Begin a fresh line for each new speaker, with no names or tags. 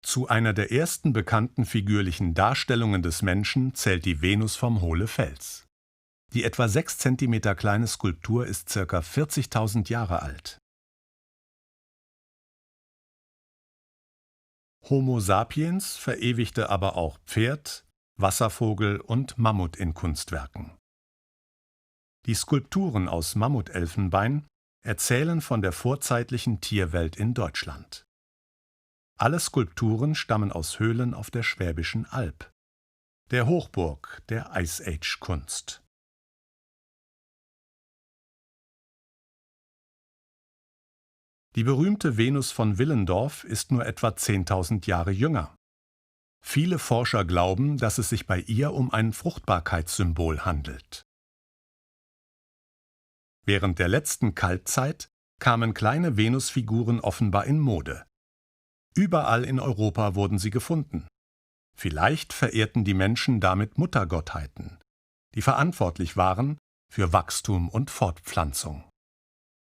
Zu einer der ersten bekannten figürlichen Darstellungen des Menschen zählt die Venus vom Hohlefels. Die etwa 6 Zentimeter kleine Skulptur ist ca. 40.000 Jahre alt. Homo sapiens verewigte aber auch Pferd, Wasservogel und Mammut in Kunstwerken. Die Skulpturen aus Mammutelfenbein erzählen von der vorzeitlichen Tierwelt in Deutschland. Alle Skulpturen stammen aus Höhlen auf der Schwäbischen Alb, der Hochburg der Ice-Age-Kunst. Die berühmte Venus von Willendorf ist nur etwa 10.000 Jahre jünger. Viele Forscher glauben, dass es sich bei ihr um ein Fruchtbarkeitssymbol handelt. Während der letzten Kaltzeit kamen kleine Venusfiguren offenbar in Mode. Überall in Europa wurden sie gefunden. Vielleicht verehrten die Menschen damit Muttergottheiten, die verantwortlich waren für Wachstum und Fortpflanzung.